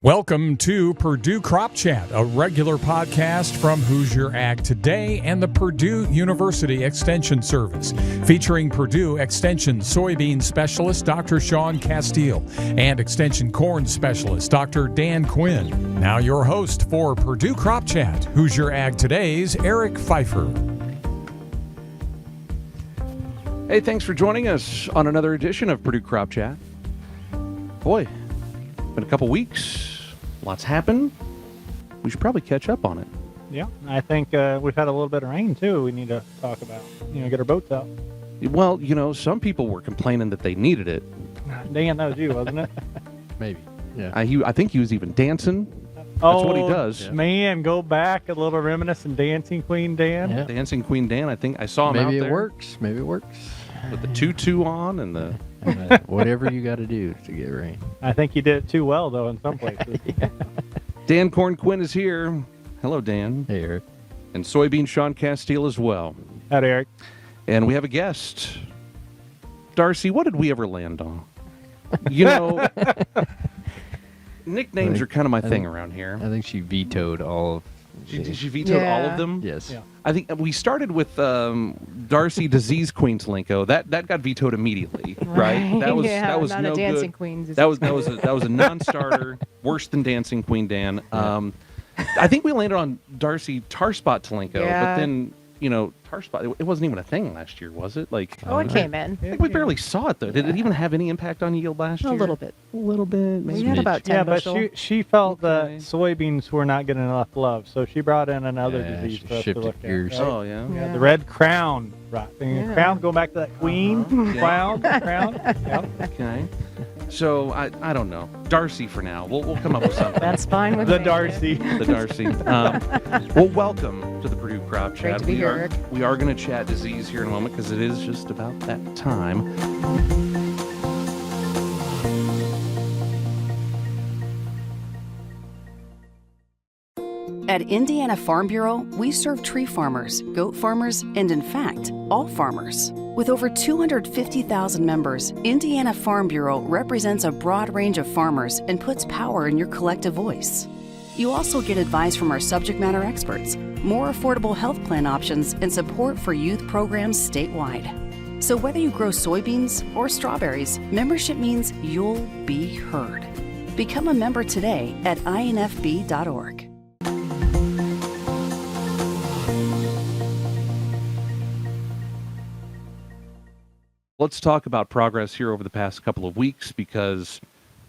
Welcome to Purdue Crop Chat, a regular podcast from Hoosier Ag Today and the Purdue University Extension Service, featuring Purdue Extension soybean specialist Dr. Shaun Castile and Extension corn specialist Dr. Dan Quinn. Now your host for Purdue Crop Chat, Hoosier Ag Today's Eric Pfeiffer. Hey, thanks for joining us on another edition of Purdue Crop Chat. Boy, been a couple weeks. Lots happened. We should probably catch up on it. Yeah, I think we've had a little bit of rain, too, we need to talk about. Get our boats out. Well, some people were complaining that they needed it. Dan, that was you, wasn't it? Maybe, yeah. I think he was even dancing. That's what he does. Yeah. Man, go back, a little reminiscent Dancing Queen Dan. Yeah. Dancing Queen Dan, I think I saw him out there. Maybe it works. With the tutu on and the... whatever you got to do to get rain. I think you did it too well, though, in some places. Yeah. Dan Corn Quinn is here. Hello, Dan. Hey, Eric. And Soybean Shaun Castile as well. Howdy, Eric. And we have a guest. Darcy, what did we ever land on? Nicknames are kind of my thing around here. I think she vetoed all of... She vetoed all of them? Yes. Yeah. I think we started with Darcy Disease Queen Telenko. That got vetoed immediately, right? That was not no a Dancing good. Queen. That was a non-starter, worse than Dancing Queen Dan. I think we landed on Darcy Tarspot Telenko, but then Tarspot, it wasn't even a thing last year, was it? It came in. I think we barely saw it though. Did it even have any impact on yield last year? A little bit. Maybe. We had about 10 bushel. But she felt that soybeans were not getting enough love, so she brought in another disease she for us to shifted look gears. at. Right? Oh, yeah. Yeah, the red crown. Right. Yeah. Crown, going back to that queen. Crown. Yep. Okay. So, I don't know. Darcy for now. We'll come up with something. That's fine with The me. Darcy. The Darcy. Well, welcome to the Purdue Crop Chat. Great to be here, Eric. We are going to chat disease here in a moment because it is just about that time. At Indiana Farm Bureau, we serve tree farmers, goat farmers, and in fact, all farmers. With over 250,000 members, Indiana Farm Bureau represents a broad range of farmers and puts power in your collective voice. You also get advice from our subject matter experts, more affordable health plan options, and support for youth programs statewide. So whether you grow soybeans or strawberries, membership means you'll be heard. Become a member today at infb.org. Let's talk about progress here over the past couple of weeks because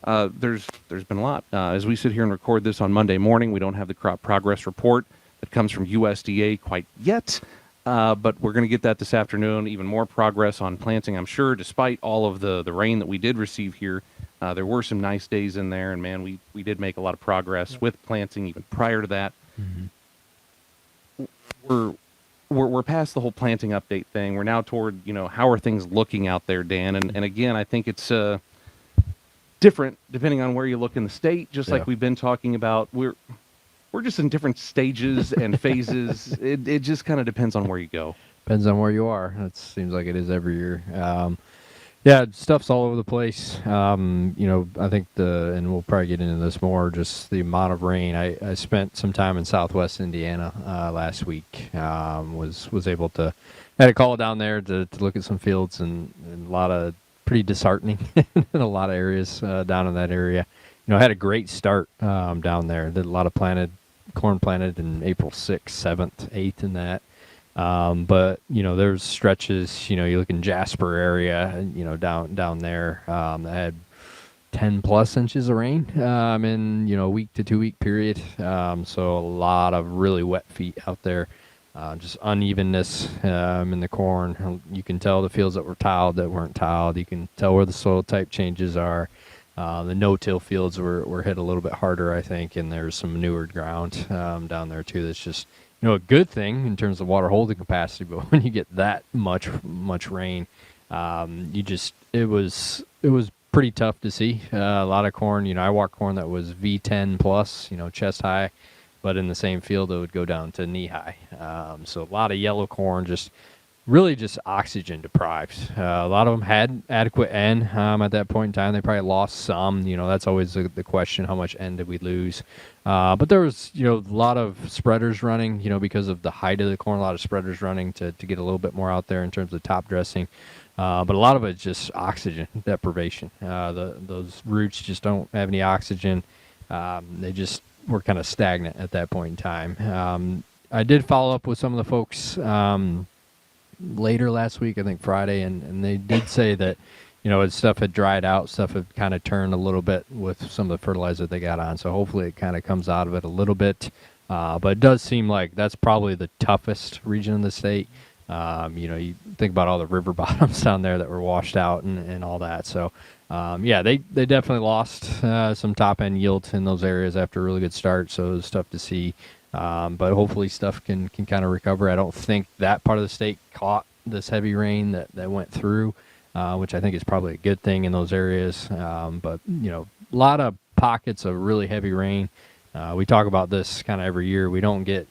there's been a lot. As we sit here and record this on Monday morning, we don't have the crop progress report that comes from USDA quite yet, but we're going to get that this afternoon. Even more progress on planting, I'm sure, despite all of the rain that we did receive here. There were some nice days in there, and man, we did make a lot of progress with planting even prior to that. Mm-hmm. We're past the whole planting update thing. We're now toward, how are things looking out there, Dan? And again, I think it's different depending on where you look in the state, just like we've been talking about. We're just in different stages and phases. It just kind of depends on where you go. Depends on where you are. It seems like it is every year. Stuff's all over the place. I think and we'll probably get into this more, just the amount of rain. I spent some time in southwest Indiana last week. Was able to, had a call down there to look at some fields and a lot of pretty disheartening in a lot of areas down in that area. Had a great start down there. Did a lot of corn planted in April 6th, 7th, 8th in that. But there's stretches, you look in Jasper area, down there, that had 10 plus inches of rain, in, a week to 2 week period. So a lot of really wet feet out there, just unevenness, in the corn. You can tell the fields that were tiled that weren't tiled. You can tell where the soil type changes are. The no-till fields were hit a little bit harder, I think, and there's some manured ground, down there too. That's just, a good thing in terms of water holding capacity, but when you get that much rain, it was pretty tough to see. A lot of corn, I walked corn that was V10 plus, chest high, but in the same field it would go down to knee high. So a lot of yellow corn, just really just oxygen deprived. A lot of them had adequate N at that point in time. They probably lost some. That's always the question: how much N did we lose? But there was a lot of spreaders running. Because of the height of the corn, a lot of spreaders running to get a little bit more out there in terms of top dressing. But a lot of it's just oxygen deprivation. Those roots just don't have any oxygen. They just were kind of stagnant at that point in time. I did follow up with some of the folks later last week, I think Friday, and they did say that, stuff had dried out, stuff had kind of turned a little bit with some of the fertilizer they got on. So hopefully it kind of comes out of it a little bit. But it does seem like that's probably the toughest region in the state. You think about all the river bottoms down there that were washed out and all that. So, they definitely lost some top end yield in those areas after a really good start. So it was tough to see. But hopefully stuff can kind of recover. I don't think that part of the state caught this heavy rain that went through, which I think is probably a good thing in those areas. But a lot of pockets of really heavy rain. We talk about this kind of every year. We don't get,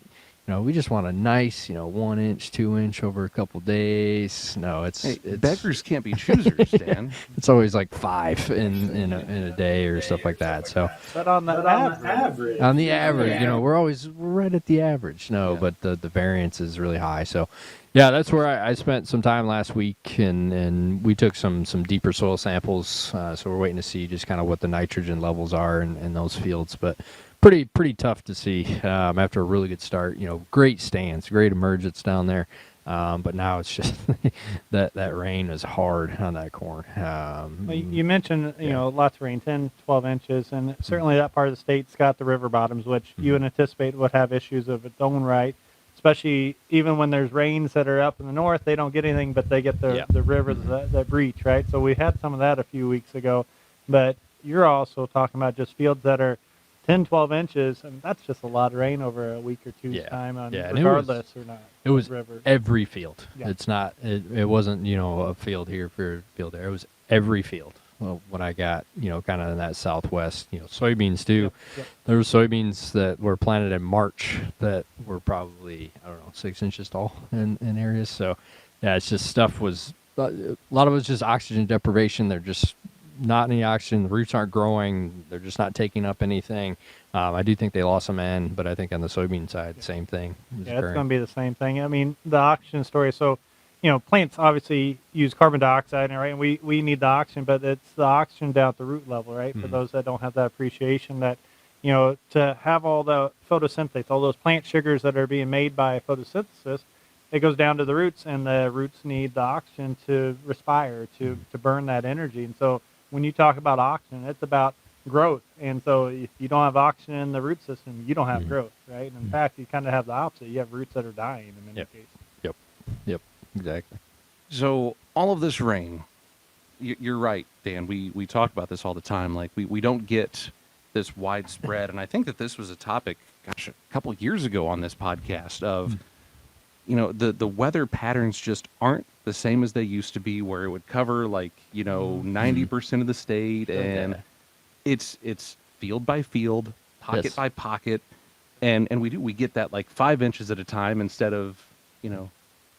we just want a nice, 1 inch, 2 inch over a couple days. No, it's beggars can't be choosers, Dan. It's always like 5 in a day or stuff like that. So, But on the average. on the average, we're right at the average. No, but the variance is really high. So, yeah, that's where I spent some time last week, and we took some deeper soil samples. So we're waiting to see just kind of what the nitrogen levels are in those fields, but. Pretty tough to see after a really good start. Great stands, great emergence down there, but now it's just that rain is hard on that corn. Well, you mentioned lots of rain, 10, 12 inches, and certainly that part of the state's got the river bottoms, which you would anticipate would have issues of its own right. Especially even when there's rains that are up in the north, they don't get anything, but they get the rivers that breach, right? So we had some of that a few weeks ago, but you're also talking about just fields that are 10, 12 inches, and that's just a lot of rain over a week or two's time, regardless or not. It was river. Every field. Yeah. It's not. It wasn't a field here for a field there. It was every field. Well, when I got kind of in that southwest, soybeans too. Yep. There were soybeans that were planted in March that were probably 6 inches tall in areas. So yeah, it's just stuff was a lot of it was just oxygen deprivation. They're just not any oxygen. The roots aren't growing. They're just not taking up anything. I do think they lost some N, but I think on the soybean side, the same thing. Yeah, it's going to be the same thing. I mean, the oxygen story. So, plants obviously use carbon dioxide, right? And we need the oxygen, but it's the oxygen down at the root level, right? For those that don't have that appreciation that, to have all the photosynthase, all those plant sugars that are being made by photosynthesis, it goes down to the roots, and the roots need the oxygen to respire, to burn that energy. And so, when you talk about oxygen, it's about growth. And so if you don't have oxygen in the root system, you don't have growth, right? And in fact, you kind of have the opposite. You have roots that are dying in many cases. Yep, exactly. So all of this rain, you're right, Dan. We talk about this all the time. Like we don't get this widespread. And I think that this was a topic, a couple of years ago on this podcast of, the weather patterns just aren't the same as they used to be, where it would cover 90% of the state, and it's field by field, pocket by pocket, and we get that 5 inches at a time instead of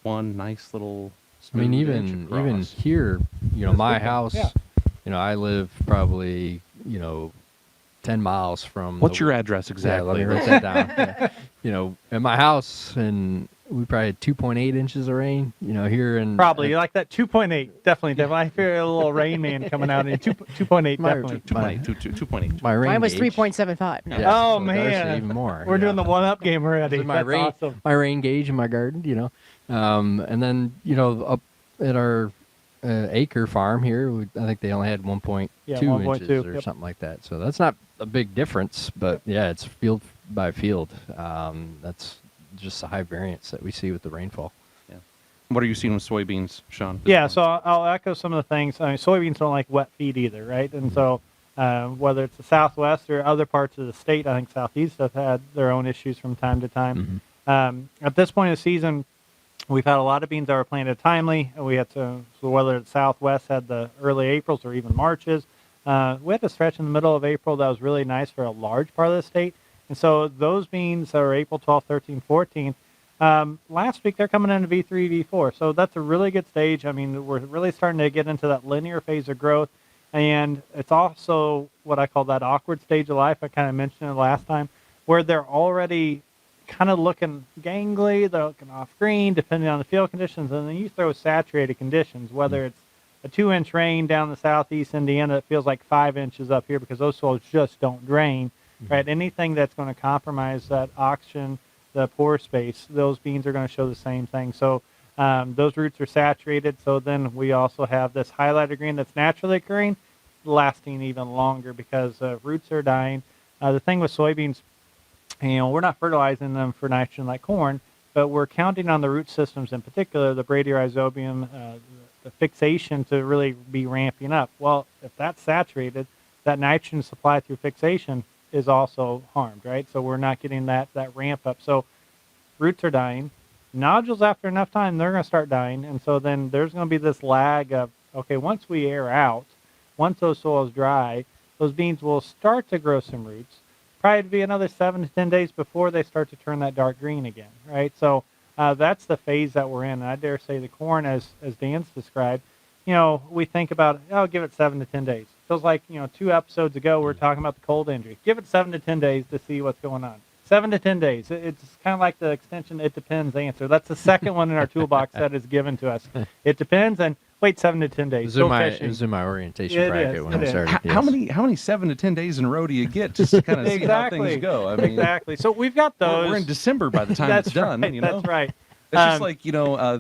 one nice little. I mean, even here, my house, I live probably 10 miles from. What's your address exactly? Yeah, let me write that down. At my house, and we probably had 2.8 inches of rain, here in... Probably, like that 2.8, definitely. I feel a little Rain Man coming out in 2.8, definitely. 2.8. My rain Mine was gauge. 3.75. Yeah, Oh, so man. even more. We're doing the one-up game already. This is my That's awesome. my rain gauge in my garden, and then, up at our acre farm here, I think they only had 1.2 inches or something like that. So that's not a big difference, but yeah, it's field by field. That's just the high variance that we see with the rainfall. Yeah. What are you seeing with soybeans, Shaun? Yeah, so I'll echo some of the things. I mean, soybeans don't like wet feed either, right? And so whether it's the Southwest or other parts of the state, I think Southeast have had their own issues from time to time. At this point of the season, we've had a lot of beans that were planted timely. We had so whether the Southwest had the early Aprils or even Marches. We had a stretch in the middle of April that was really nice for a large part of the state. And so those beans that are April 12th, 13th, 14th, Last week they're coming into V3, V4, so that's a really good stage. I mean, we're really starting to get into that linear phase of growth, and it's also what I call that awkward stage of life. I kind of mentioned it last time, where they're already kind of looking gangly, they're looking off green, depending on the field conditions, and then you throw saturated conditions, whether it's a 2-inch rain down the southeast Indiana, it feels like 5 inches up here because those soils just don't drain, right? Anything that's going to compromise that oxygen, the pore space, those beans are going to show the same thing. So those roots are saturated. So then we also have this highlighted green that's naturally occurring, lasting even longer because roots are dying. The thing with soybeans, we're not fertilizing them for nitrogen like corn, but we're counting on the root systems in particular, the bradyrhizobium, the fixation to really be ramping up. Well, if that's saturated, that nitrogen supply through fixation is also harmed, right? So we're not getting that ramp up. So roots are dying. Nodules, after enough time, they're going to start dying. And so then there's going to be this lag of, okay, once we air out, once those soils dry, those beans will start to grow some roots. Probably be another 7 to 10 days before they start to turn that dark green again, right? So that's the phase that we're in. And I dare say the corn, as Dan's described, we think about, give it 7 to 10 days. Feels like, 2 episodes ago, we were talking about the cold injury. Give it 7 to 10 days to see what's going on. 7 to 10 days. It's kind of like the extension, it depends answer. That's the second one in our toolbox that is given to us. It depends, and wait 7 to 10 days. It was in my orientation bracket when I started. How many 7 to 10 days in a row do you get just to kind of see how things go? I mean, exactly. So we've got those. We're in December by the time it's done. Right, That's right. It's just like,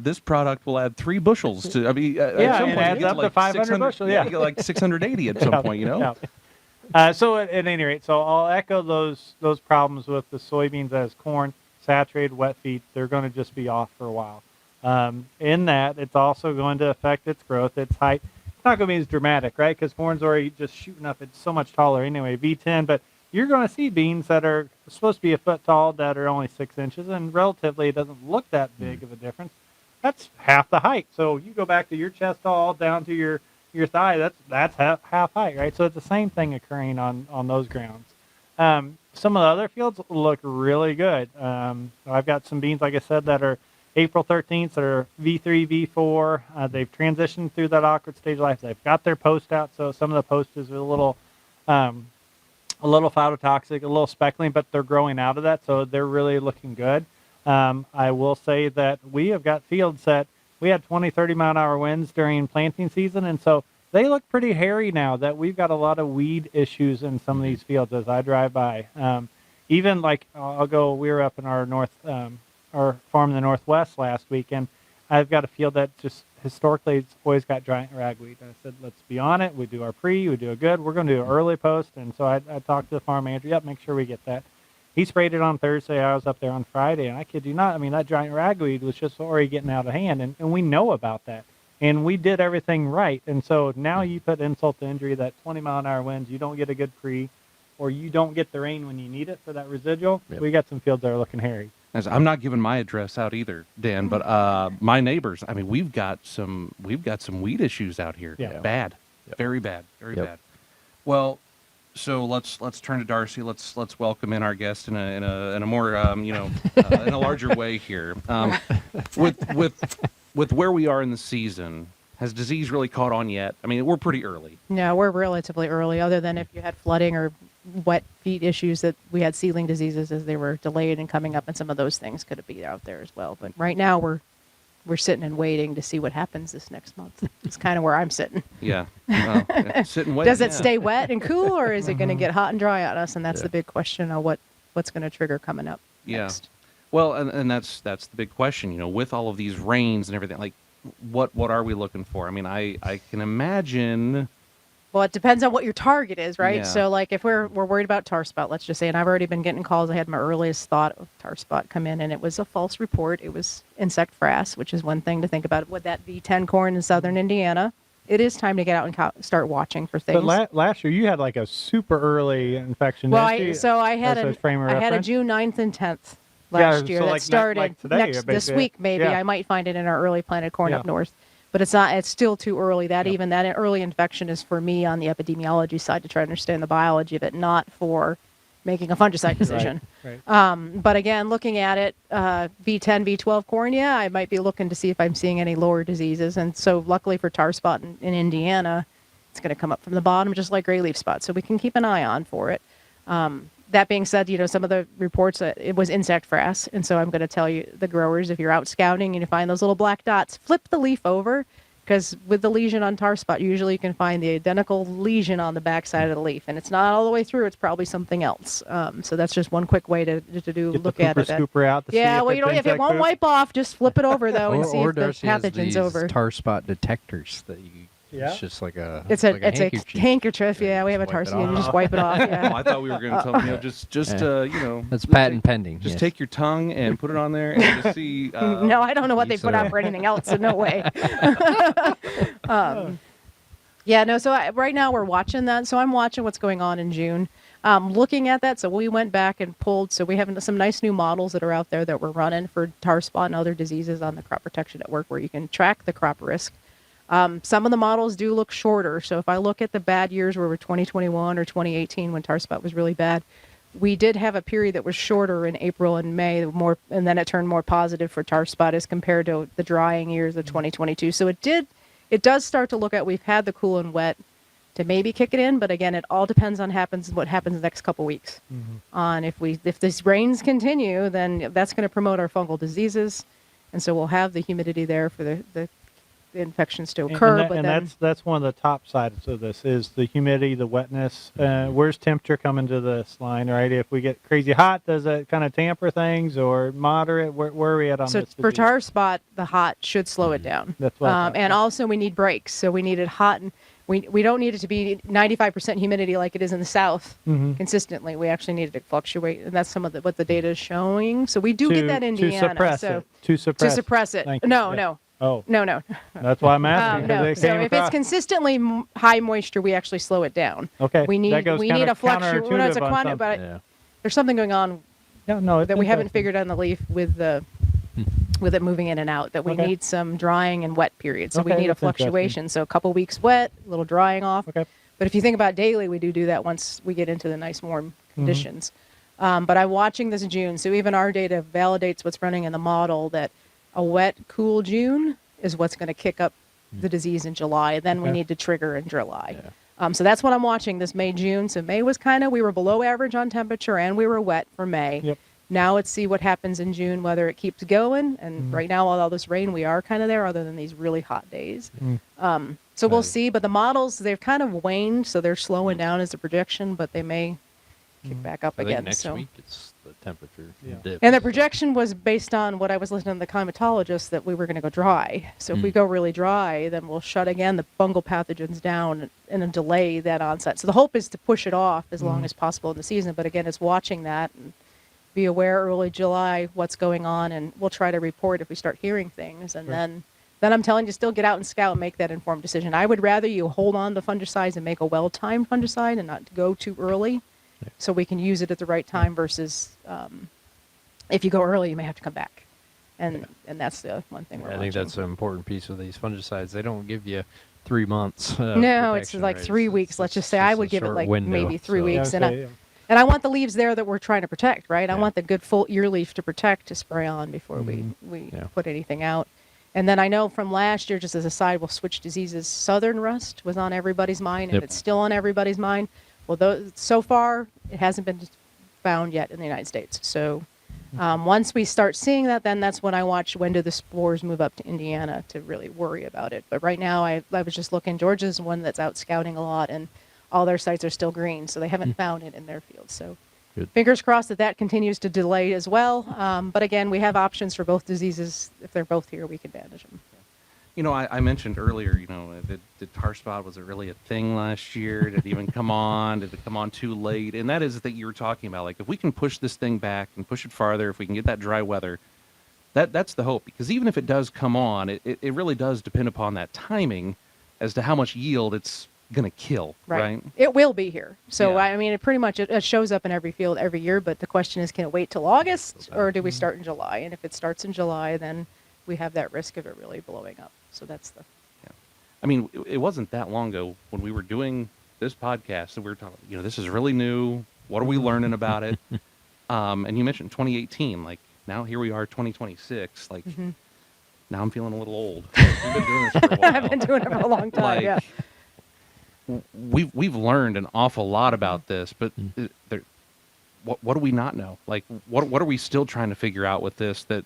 this product will add 3 bushels to, at some point, adds up to 500 bushels. Yeah, you get like 680 at some point, So at any rate, so I'll echo those problems with the soybeans as corn, saturated, wet feed. They're going to just be off for a while. In that, it's also going to affect its growth, its height. It's not going to be as dramatic, right? Because corn's already just shooting up. It's so much taller anyway, V10. But you're going to see beans that are supposed to be a foot tall that are only 6 inches, and relatively it doesn't look that big of a difference. That's half the height. So you go back to your chest all down to your thigh, that's half height, right? So it's the same thing occurring on those grounds. Some of the other fields look really good. I've got some beans, like I said, that are April 13th, that are V3, V4. They've transitioned through that awkward stage of life. They've got their post out, so some of the post is a little phytotoxic, a little speckling, but they're growing out of that, so they're really looking good. I will say that we have got fields that we had 20, 30-mile-an-hour winds during planting season, and so they look pretty hairy now that we've got a lot of weed issues in some of these fields as I drive by. Even like we were up in our our farm in the Northwest last week, and I've got a field that just historically it's always got giant ragweed. I said, let's be on it. We do our we do a good. We're going to do an early post, and so I talked to the farm manager. Yep, make sure we get that. He sprayed it on Thursday. I was up there on Friday, and I kid you not, I mean, that giant ragweed was just already getting out of hand, and we know about that. And we did everything right. And so now you put insult to injury, that 20-mile-an-hour winds, you don't get a good or you don't get the rain when you need it for that residual. Yep. We got some fields that are looking hairy. I'm not giving my address out either, Dan, but my neighbors, I mean, we've got some weed issues out here. Yeah. Bad. Yep. Very bad. Very bad. Well, so let's turn to Darcy. Let's welcome in our guest in a more in a larger way here. With where we are in the season, has disease really caught on yet? I mean, we're pretty early. No, we're relatively early, other than if you had flooding or wet feet issues that we had seedling diseases as they were delayed and coming up, and some of those things could be out there as well. But right now we're sitting and waiting to see what happens this next month. It's kind of where I'm sitting. Yeah. Sitting wet. Does it stay wet and cool, or is it going to get hot and dry on us? And that's the big question of what's going to trigger coming up next. Well, and that's the big question, with all of these rains and everything, like what are we looking for? I mean, I can imagine. Well, it depends on what your target is, right? Yeah. So like if we're worried about tar spot, let's just say, and I've already been getting calls. I had my earliest thought of tar spot come in, and it was a false report. It was insect frass, which is one thing to think about. With that V10 corn in southern Indiana, it is time to get out and start watching for things. But last year you had like a super early infection. Well, I had a June 9th and 10th last year that started this week maybe. I might find it in our early planted corn up north. But it's still too early. Even that early infection is for me on the epidemiology side to try to understand the biology of it, not for making a fungicide decision. Right. But again, looking at it, V10, V12 corn, yeah, I might be looking to see if I'm seeing any lower diseases. And so luckily for tar spot in Indiana, it's going to come up from the bottom just like gray leaf spot. So we can keep an eye on for it. That being said, some of the reports, it was insect frass. And so I'm going to tell you, the growers, if you're out scouting and you find those little black dots, flip the leaf over. Because with the lesion on tar spot, usually you can find the identical lesion on the backside of the leaf, and it's not all the way through. It's probably something else. So that's just one quick way to look at it. Scooper out to yeah, see well, if it won't wipe off, just flip it over though and see if the Darcy has pathogen's these over. tar spot detectors that you. Yeah. It's just like a. It's like a handkerchief. Yeah, we have a Just wipe it Tarsi, and you off. just wipe it off. Yeah. Oh, I thought we were going to tell them, That's patent pending. Just yes. take your tongue and put it on there and just see. No, I don't know what they Use put a- on for anything else, so no way. Yeah, no, so right now we're watching that. So I'm watching what's going on in June. Looking at that, so we went back and pulled, so we have some nice new models that are out there that we're running for tar spot and other diseases on the Crop Protection Network where you can track the crop risk. Some of the models do look shorter. So if I look at the bad years where we're 2021 or 2018 when tar spot was really bad, we did have a period that was shorter in April and May, and then it turned more positive for tar spot as compared to the drying years of 2022. So it does start to look at, we've had the cool and wet to maybe kick it in, but again, it all depends on what happens the next couple weeks. On if these rains continue, then that's going to promote our fungal diseases, and so we'll have the humidity there for the infections to occur. That's one of the top sides of this is the humidity, the wetness. Where's temperature coming to this line, right? If we get crazy hot, does it kind of tamper things, or moderate? Where are we at on So this? for disease? tar spot, the hot should slow it down. That's what I thought. And also we need breaks. So we need it hot, and we don't need it to be 95% humidity like it is in the south consistently. We actually need it to fluctuate, and that's some of what the data is showing. So we do get that in Indiana. To suppress it. Thank you. No, Yeah. no. Oh, No. that's why I'm asking. 'Cause No. it So came if it's across. consistently high moisture, we actually slow it down. Okay. We need That goes a fluctuation. counterintuitive It's a on quantity, some- but Yeah. there's something going on No, that we haven't figured out on the leaf with it moving in and out, that we Okay. need some drying and wet periods. So we Okay, need a that's interesting. fluctuation. So a couple weeks wet, a little drying off. Okay. But if you think about daily, we do that once we get into the nice warm Mm-hmm. conditions. But I'm watching this June. So even our data validates what's running in the model, that a wet, cool June is what's going to kick up the disease in July. And then we Okay. need to trigger in July. So that's what I'm watching this May, June. So May was we were below average on temperature and we were wet for May. Yep. Now let's see what happens in June, whether it keeps going. And right now, with all this rain, we are kind of there, other than these really hot days. So we'll see. But the models, they've kind of waned, so they're slowing down as a projection, but they may kick back up I think again. next So. week it's the temperature Yeah. dip. And the projection was based on what I was listening to the climatologist, that we were going to go dry. So if we go really dry, then we'll shut again the fungal pathogens down and delay that onset. So the hope is to push it off as long as possible in the season. But again, it's watching that and be aware early July what's going on, and we'll try to report if we start hearing things. And then I'm telling you, still get out and scout and make that informed decision. I would rather you hold on to fungicides and make a well-timed fungicide and not go too early, so we can use it at the right time versus if you go early, you may have to come back. And that's the one thing we're I think watching. that's an important piece of these fungicides. They don't give you 3 months. No, it's protection, like right? 3 It's- weeks. Let's just say it's I a would give it short like window, maybe 3 so- weeks. Okay, And I want the leaves there that we're trying to protect, right? I Yeah. want the good full ear leaf to protect, to spray on before we Yeah. put anything out. And then I know from last year, just as a side, we'll switch diseases. Southern rust was on everybody's mind, and Yep. it's still on everybody's mind. Well, so far, it hasn't been found yet in the United States. So once we start seeing that, then that's when I watch when do the spores move up to Indiana to really worry about it. But right now, I was just looking. Georgia's one that's out scouting a lot, and all their sites are still green, so they haven't found it in their fields. So Good. fingers crossed that continues to delay as well. But again, we have options for both diseases. If they're both here, we can manage them. I mentioned earlier, the tar spot, was it really a thing last year? Did it even come on? Did it come on too late? And that is that you were talking about, like, if we can push this thing back and push it farther, if we can get that dry weather, that's the hope. Because even if it does come on, it really does depend upon that timing as to how much yield it's going to kill, right? It will be here. So, Yeah. I mean, it shows up in every field every year, but the question is, can it wait till August, or do we start in July? And if it starts in July, then we have that risk of it really blowing up. So that's the... I mean, it wasn't that long ago when we were doing this podcast that we were talking, this is really new. What are we learning about it? And you mentioned 2018. Like now here we are, 2026. Like now I'm feeling a little old. We've been doing this for a while. I've been doing it for a long time. Like, Yeah. We've learned an awful lot about this, but what do we not know? Like what are we still trying to figure out with this? That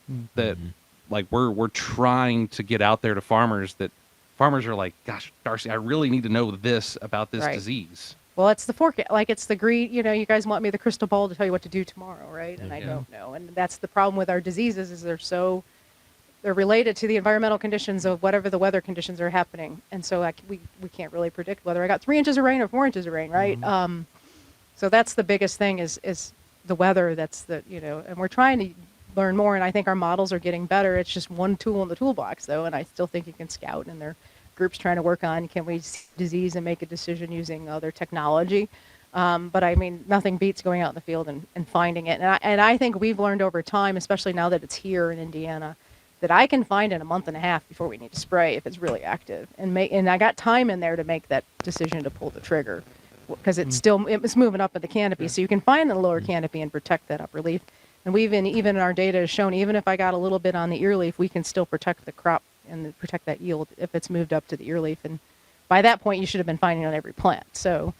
like we're trying to get out there to farmers, that farmers are like, gosh, Darcy, I really need to know this about this disease. Well, it's the forecast. Like it's the greed. You know, you guys want me the crystal ball to tell you what to do tomorrow, right? And I don't know. And that's the problem with our diseases is they're related to the environmental conditions of whatever the weather conditions are happening. And so like we can't really predict whether I got 3 inches of rain or 4 inches of rain, right? So that's the biggest thing is the weather. That's and we're trying to learn more. And I think our models are getting better. It's just one tool in the toolbox though. And I still think you can scout, and there are groups trying to work on, can we see disease and make a decision using other technology? But I mean, nothing beats going out in the field and finding it. And I think we've learned over time, especially now that it's here in Indiana, that I can find in a month and a half before we need to spray if it's really active, and I got time in there to make that decision to pull the trigger, because it's moving up in the canopy, so you can find the lower canopy and protect that upper leaf. And we've even our data has shown, even if I got a little bit on the ear leaf, we can still protect the crop and protect that yield if it's moved up to the ear leaf. And by that point, you should have been finding it on every plant. So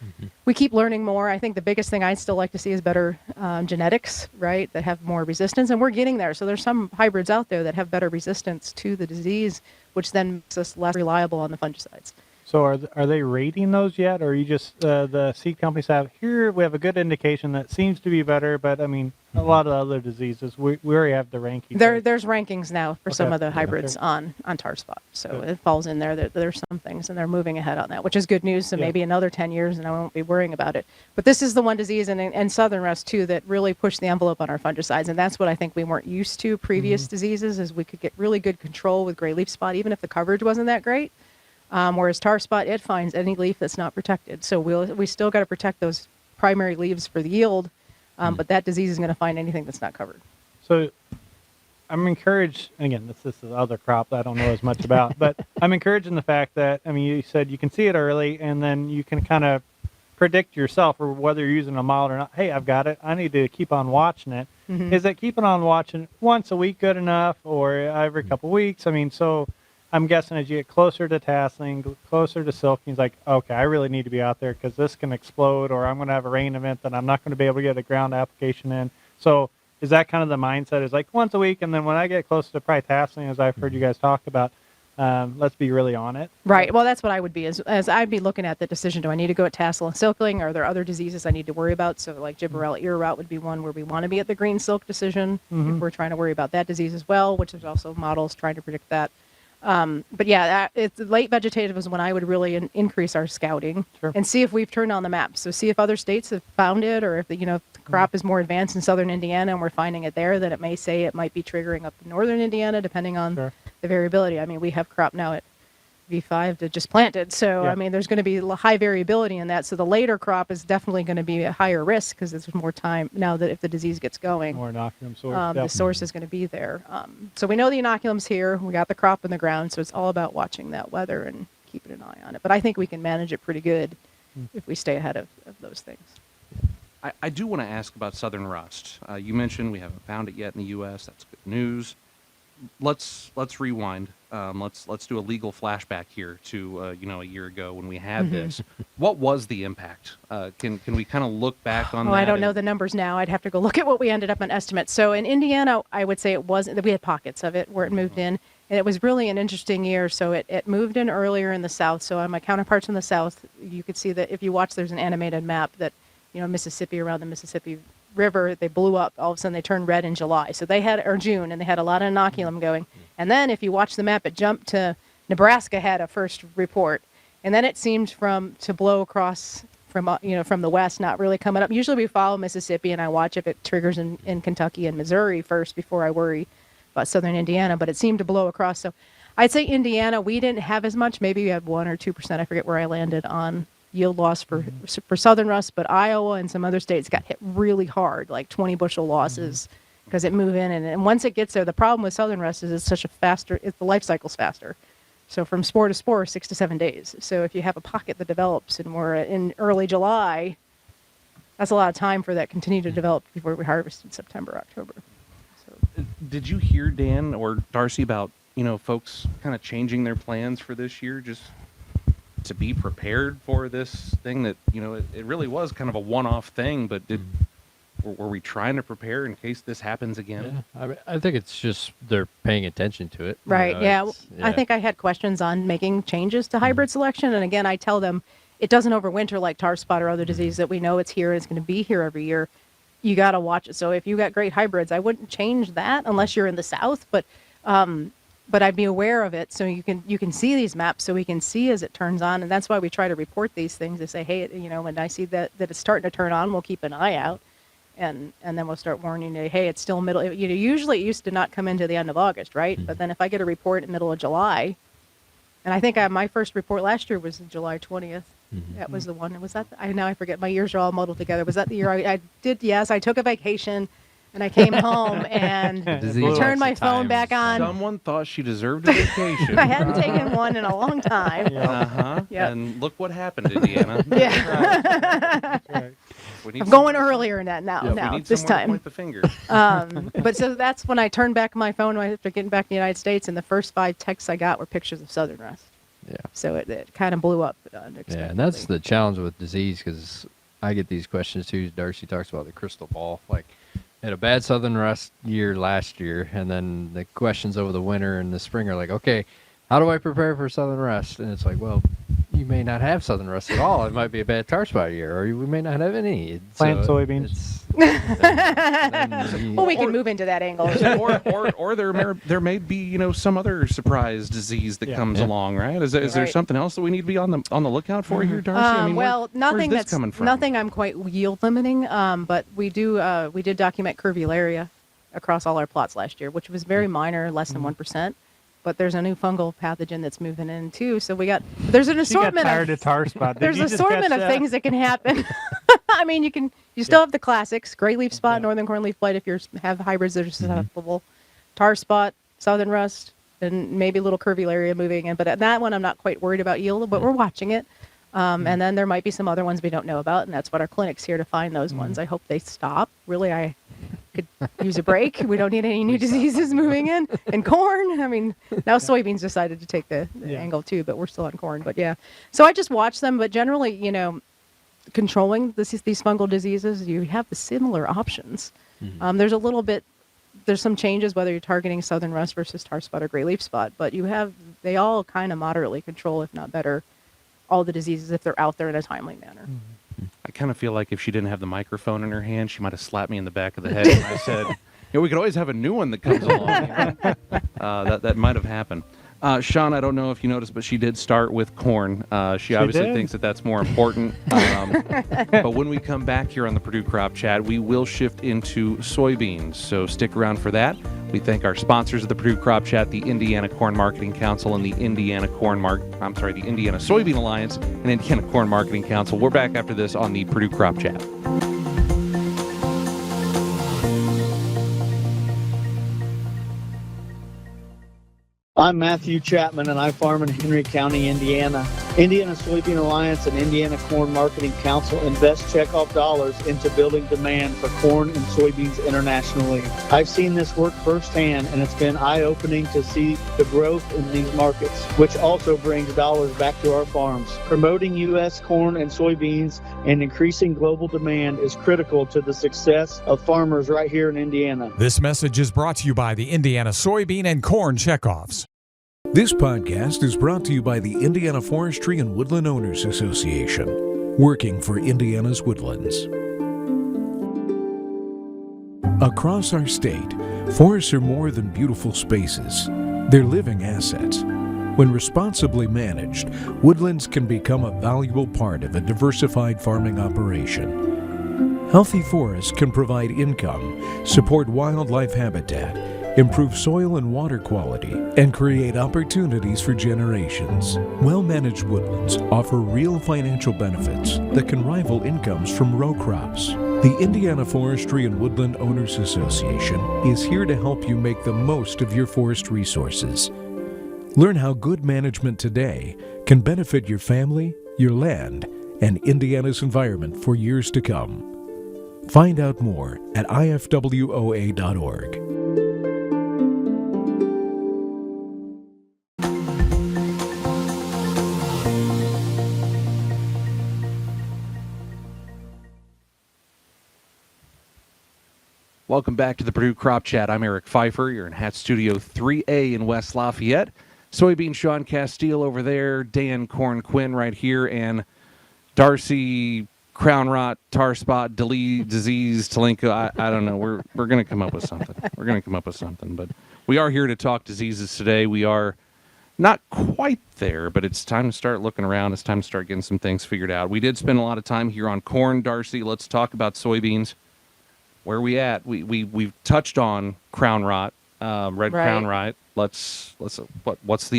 we keep learning more. I think the biggest thing I'd still like to see is better genetics, right, that have more resistance. And we're getting there. So there's some hybrids out there that have better resistance to the disease, which then makes us less reliable on the fungicides. So are they rating those yet, or are you just the seed companies have here? We have a good indication that seems to be better, but I mean a lot of other diseases we already have the rankings. There's rankings now for some of the hybrids on tar spot, so it falls in there. There's some things, and they're moving ahead on that, which is good news. So maybe another 10 years, and I won't be worrying about it. But this is the one disease, and southern rust too, that really pushed the envelope on our fungicides, and that's what I think we weren't used to previous diseases. Is we could get really good control with gray leaf spot, even if the coverage wasn't that great. Whereas tar spot, it finds any leaf that's not protected. So we still got to protect those primary leaves for the yield, but that disease is going to find anything that's not covered. So I'm encouraged, again, this is the other crop that I don't know as much about, but I'm encouraged in the fact that, I mean, you said you can see it early, and then you can kind of predict yourself, or whether you're using a model or not. Hey, I've got it. I need to keep on watching it. Is it keeping on watching once a week good enough, or every couple weeks? I mean, so I'm guessing as you get closer to tasseling, closer to silking, it's like, okay, I really need to be out there because this can explode, or I'm going to have a rain event that I'm not going to be able to get a ground application in. So is that kind of the mindset? Is like once a week, and then when I get closer to probably tasseling, as I've heard you guys talk about, let's be really on it. Right. Well, that's what I would be, as I'd be looking at the decision. Do I need to go at tassel and silkling? Are there other diseases I need to worry about? So like gibberella ear rot would be one where we want to be at the green silk decision if we're trying to worry about that disease as well, which is also models trying to predict that. But yeah, it's late vegetative is when I would really increase our scouting and see if we've turned on the map. So see if other states have found it, or if the crop is more advanced in southern Indiana and we're finding it there, then it may say it might be triggering up in northern Indiana, depending on the variability. I mean, we have crop now at V5 that just planted. So, I mean, there's going to be high variability in that. So the later crop is definitely going to be a higher risk because there's more time now that if the disease gets going, more inoculum source. the source is going to be there. So we know the inoculum's here. We got the crop in the ground. So it's all about watching that weather and keeping an eye on it. But I think we can manage it pretty good if we stay ahead of those things. I do want to ask about southern rust. You mentioned we haven't found it yet in the U.S. That's good news. Let's rewind. Let's do a legal flashback here to a year ago when we had this. What was the impact? Can we kind of look back on that? I don't know the numbers now. I'd have to go look at what we ended up on estimates. So in Indiana, I would say it wasn't. We had pockets of it where it moved in, and it was really an interesting year. So it moved in earlier in the south. So on my counterparts in the south, you could see that if you watch, there's an animated map that Mississippi, around the Mississippi River, they blew up. All of a sudden, they turned red in July. So or June, and they had a lot of inoculum going. And then, if you watch the map, it jumped to Nebraska had a first report, and then it seemed to blow across from the west, not really coming up. Usually, we follow Mississippi, and I watch if it triggers in Kentucky and Missouri first before I worry about southern Indiana. But it seemed to blow across. So, I'd say Indiana, we didn't have as much. Maybe we had 1 or 2%. I forget where I landed on yield loss for southern rust, but Iowa and some other states got hit really hard, like 20 bushel losses, because it moved in, and once it gets there, the problem with southern rust is the life cycle's faster. So from spore to spore, 6 to 7 days. So if you have a pocket that develops and we're in early July, that's a lot of time for that continue to develop before we harvest in September, October. So, Did you hear, Dan or Darcy, about, folks kind of changing their plans for this year just to be prepared for this thing that, it really was kind of a one-off thing, but were we trying to prepare in case this happens again? Yeah, I think it's just they're paying attention to it. right, I think I had questions on making changes to hybrid selection, and again, I tell them it doesn't overwinter like tar spot or other disease that we know it's here and it's going to be here every year. You got to watch it. So if you got great hybrids, I wouldn't change that unless you're in the South, but I'd be aware of it so you can see these maps so we can see as it turns on, and that's why we try to report these things to say, hey, when I see that it's starting to turn on, we'll keep an eye out, and then we'll start warning you, hey, it's still middle. Usually it used to not come into the end of August, right? But then if I get a report in the middle of July, and I think my first report last year was July 20th. That was the one. Was that? I forget. My years are all muddled together. Was that the year I did? Yes, I took a vacation. And I came home and I turned my phone back on. Someone thought she deserved a vacation. I hadn't taken one in a long time. Yep. And look what happened, Indiana. Yeah. Right. I'm going earlier in that now. We Now need this someone to time. point the finger. But so that's when I turned back my phone after getting back to the United States, and the first 5 texts I got were pictures of southern rust. Yeah. So it kind of blew up. Yeah, and that's the challenge with disease, because I get these questions too. Darcy talks about the crystal ball. Like, had a bad southern rust year last year, and then the questions over the winter and the spring are like, okay, how do I prepare for southern rust? And it's like, well, you may not have southern rust at all. It might be a bad tar spot year, or we may not have any. Plant soybeans. Well, we can move into that angle. or there may be some other surprise disease that comes along, right? Is there Right. something else that we need to be on the lookout for here, Darcy? Nothing where's this coming from? nothing I'm quite yield limiting. But we did document curvularia across all our plots last year, which was very minor, less than 1%. But there's a new fungal pathogen that's moving in too. So there's an assortment. She got tired of tar spot. There's an assortment of things that can happen. I mean, you still have the classics: gray leaf spot, northern corn leaf blight. If you have hybrids that are susceptible, tar spot, southern rust, and maybe a little curvularia moving in. But that one, I'm not quite worried about yield, but we're watching it. And then there might be some other ones we don't know about, and that's what our clinic's here to find those ones. I hope they stop. Really, I could use a break. We don't need any new diseases moving in. And corn, I mean, now soybeans decided to take the angle too, but we're still on corn. But yeah, so I just watch them. But generally, controlling these fungal diseases, you have the similar options. There's some changes whether you're targeting southern rust versus tar spot or gray leaf spot, but they all kind of moderately control, if not better, all the diseases if they're out there in a timely manner. I kind of feel like if she didn't have the microphone in her hand, she might have slapped me in the back of the head when I said, we could always have a new one that comes along. That might have happened. Shaun, I don't know if you noticed, but she did start with corn. She obviously thinks that that's more important. But when we come back here on the Purdue Crop Chat, we will shift into soybeans. So stick around for that. We thank our sponsors of the Purdue Crop Chat, the Indiana Corn Marketing Council and the the Indiana Soybean Alliance and Indiana Corn Marketing Council. We're back after this on the Purdue Crop Chat. I'm Matthew Chapman, and I farm in Henry County, Indiana. Indiana Soybean Alliance and Indiana Corn Marketing Council invest checkoff dollars into building demand for corn and soybeans internationally. I've seen this work firsthand, and it's been eye-opening to see the growth in these markets, which also brings dollars back to our farms. Promoting U.S. corn and soybeans and increasing global demand is critical to the success of farmers right here in Indiana. This message is brought to you by the Indiana Soybean and Corn Checkoffs. This podcast is brought to you by the Indiana Forestry and Woodland Owners Association, working for Indiana's woodlands. Across our state, forests are more than beautiful spaces. They're living assets. When responsibly managed, woodlands can become a valuable part of a diversified farming operation. Healthy forests can provide income, support wildlife habitat, improve soil and water quality, and create opportunities for generations. Well-managed woodlands offer real financial benefits that can rival incomes from row crops. The Indiana Forestry and Woodland Owners Association is here to help you make the most of your forest resources. Learn how good management today can benefit your family, your land, and Indiana's environment for years to come. Find out more at ifwoa.org. Welcome back to the Purdue Crop Chat. I'm Eric Pfeiffer. You're in Hat Studio 3A in West Lafayette. Soybean Shaun Castile over there, Dan Corn Quinn right here, and Darcy, crown rot, tar spot, disease, Telenko. I don't know. We're going to come up with something. But we are here to talk diseases today. We are not quite there, but it's time to start looking around. It's time to start getting some things figured out. We did spend a lot of time here on corn, Darcy. Let's talk about soybeans. Where are we at? We've touched on crown rot, red crown rot. What's the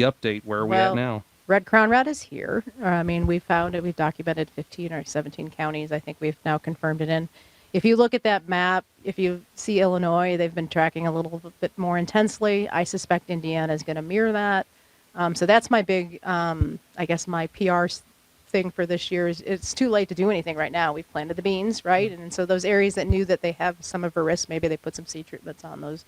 update? Where are we at now? Red crown rot is here. I mean, we found it. We've documented 15 or 17 counties. I think we've now confirmed it in. If you look at that map, if you see Illinois, they've been tracking a little bit more intensely. I suspect Indiana is going to mirror that. So that's my big, I guess, my PR thing for this year is it's too late to do anything right now. We've planted the beans, right? And so those areas that knew that they have some of a risk, maybe they put some seed treatments on those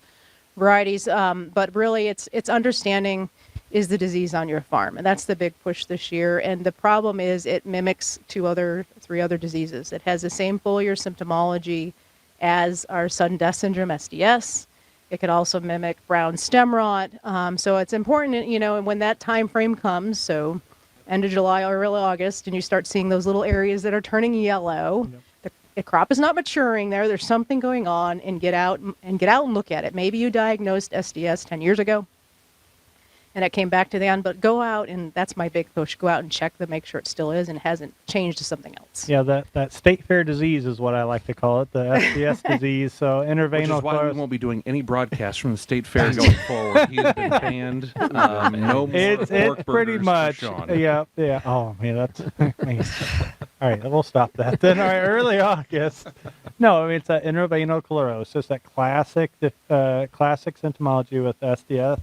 varieties. But really, it's understanding, is the disease on your farm? And that's the big push this year. And the problem is it mimics three other diseases. It has the same foliar symptomology as our sudden death syndrome, SDS. It could also mimic brown stem rot. So it's important, and when that time frame comes, so end of July or early August, and you start seeing those little areas that are turning yellow. Yep. The crop is not maturing there. There's something going on, and get out and look at it. Maybe you diagnosed SDS 10 years ago, and it came back to the end. But go out, and that's my big push. Go out and check to make sure it still is and hasn't changed to something else. Yeah, that state fair disease is what I like to call it, the SDS disease. So intraveinal. Which is why we won't be doing any broadcasts from the state fair going forward. He has been banned. No more it's pretty much. Shaun. Yeah. Oh man, that's. All right, we'll stop that then. All right, early August. No, I mean, it's that intraveinal chlorosis, that classic symptomology with SDS,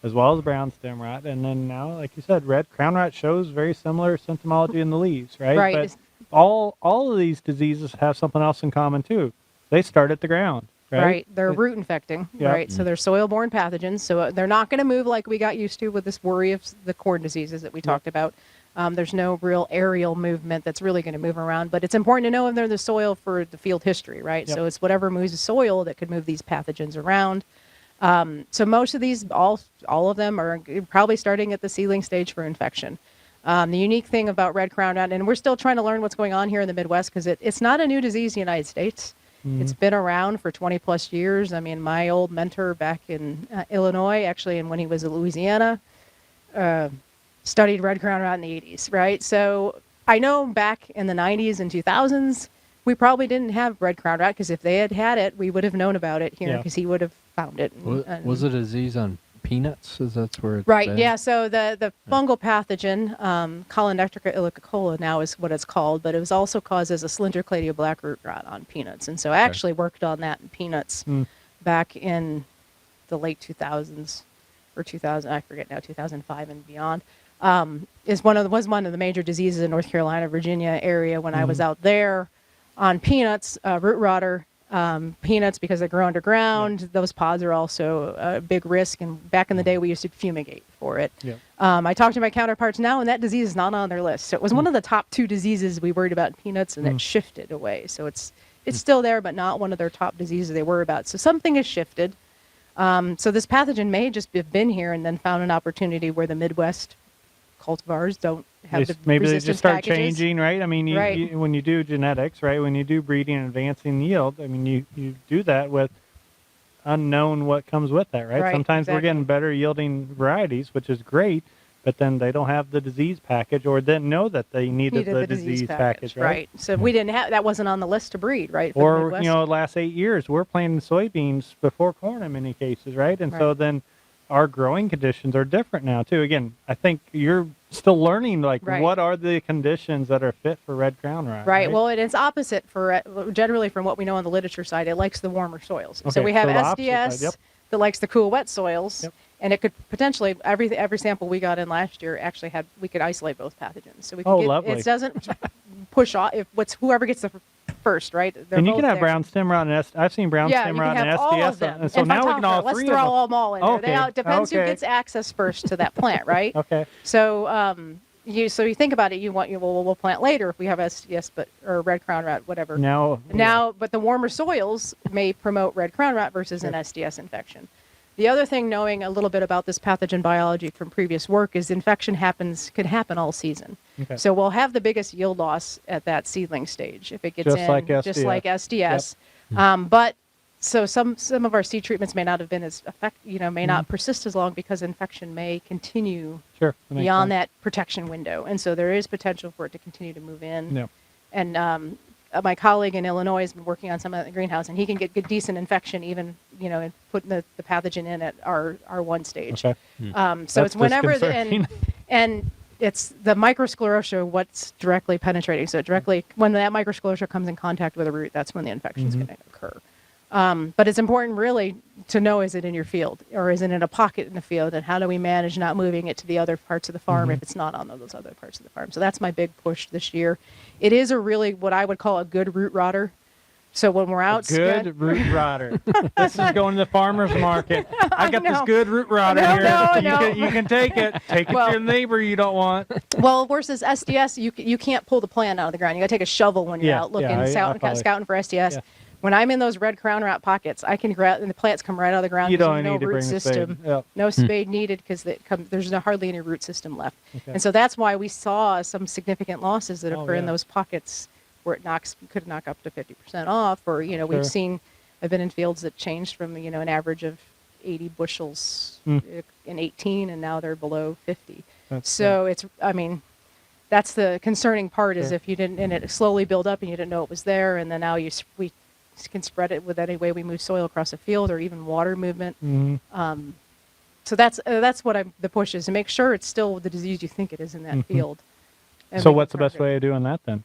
as well as brown stem rot. And then now, like you said, red crown rot shows very similar symptomology in the leaves, right? Right. But all of these diseases have something else in common too. They start at the ground, right? Right. They're root infecting, right? So they're soil-borne pathogens. So they're not going to move like we got used to with this worry of the corn diseases that we talked about. There's no real aerial movement that's really going to move around, but it's important to know if they're in the soil for the field history, right? Yep. So it's whatever moves the soil that could move these pathogens around. So most of these, all of them are probably starting at the seedling stage for infection. The unique thing about red crown rot, and we're still trying to learn what's going on here in the Midwest because it's not a new disease in the United States. Mm-hmm. It's been around for 20 plus years. I mean, my old mentor back in Illinois, actually, and when he was in Louisiana, studied red crown rot in the 80s, right? So I know back in the 90s and 2000s, we probably didn't have red crown rot because if they had it, we would have known about it here because he would have found it. Was it a disease on peanuts? That's where it's right, been? Yeah. So the fungal pathogen, Collindectrica illicola now is what it's called, but it was also caused as a Slender-cladia black root rot on peanuts. And so I actually worked on that in peanuts back in the late 2000s or 2000, I forget now, 2005 and beyond. Was one of the major diseases in North Carolina, Virginia area when I was out there on peanuts, root rotter. Peanuts, because they grow underground, those pods are also a big risk. And back in the day, we used to fumigate for it. Yeah. I talked to my counterparts now, and that disease is not on their list. So it was one of the top 2 diseases we worried about in peanuts, and it shifted away. So it's still there, but not one of their top diseases they worry about. So something has shifted. So this pathogen may just have been here and then found an opportunity where the Midwest cultivars don't have maybe they just start packages. Changing, right? I mean, you, when you do genetics, right, when you do breeding and advancing yield, I mean, you do that with unknown what comes with that, right? Sometimes we're getting better yielding varieties, which is great, but then they don't have the disease package or didn't know that they needed the disease package, right? So we didn't have, that wasn't on the list to breed, right? Or, last 8 years, we're planting soybeans before corn in many cases, right? And so then our growing conditions are different now too. Again, I think you're still learning what are the conditions that are fit for red crown rot. Right. Well, it's opposite for generally from what we know on the literature side. It likes the warmer soils. Okay, so we have SDS that likes the cool, wet soils, and it could potentially every sample we got in last year actually we could isolate both pathogens. So we could lovely. It doesn't push off whoever gets the first, right? They're And you both can have there. brown stem rot and I've seen brown Yeah, stem you rot can and have all SDS. of them. And so now we can all Let's three throw of them. them all in there. It depends who Okay. gets access first to that plant, right? Okay. So you think about it. We'll plant later if we have SDS, or red crown rot, whatever. Now, But the warmer soils may promote red crown rot versus an SDS infection. The other thing, knowing a little bit about this pathogen biology from previous work, is infection could happen all season. Okay. So we'll have the biggest yield loss at that seedling stage if it gets Just in, like just like SDS. Yep. But so some of our seed treatments may not have been as may not persist as long because infection may continue sure. That makes beyond sense. that protection window, and so there is potential for it to continue to move in. Yeah. And my colleague in Illinois has been working on some of the greenhouse, and he can get good, decent infection even, and putting the pathogen in at R1 stage. Okay. So That's it's whenever disconcerting. and it's the microsclerotia what's directly penetrating. So when that microsclerotia comes in contact with a root, that's when the infection is going to occur. But it's important really to know, is it in your field or is it in a pocket in the field, and how do we manage not moving it to the other parts of the farm if it's not on those other parts of the farm. So that's my big push this year. It is a really what I would call a good root rotter. So when we're out, Good root rotter. This is going to the farmer's market. I got this know. good root rotter I here. know. You can take it. Take it Well- to your neighbor you don't want. Well, versus SDS, you can't pull the plant out of the ground. You got to take a shovel when you're Yeah, out looking, yeah, scouting for SDS. Yeah. When I'm in those red crown rot pockets, I can grab, and the plants come right out of the ground. You 'cause don't there's no need to root bring a spade. system. Yep. No spade needed because there's hardly any root system left. Okay. And so that's why we saw some significant losses that Oh, occur in yeah. those pockets where it could knock up to 50% off. Or Sure. I've been in fields that changed from an average of 80 bushels in 18, and now they're below 50. That's the concerning part is Sure. if you didn't, and it slowly build up and you didn't know it was there, and then now we can spread it with any way we move soil across a field or even water movement. So that's what the push is, to make sure it's still the disease you think it is in that field. And So make what's the best target. way of doing that then?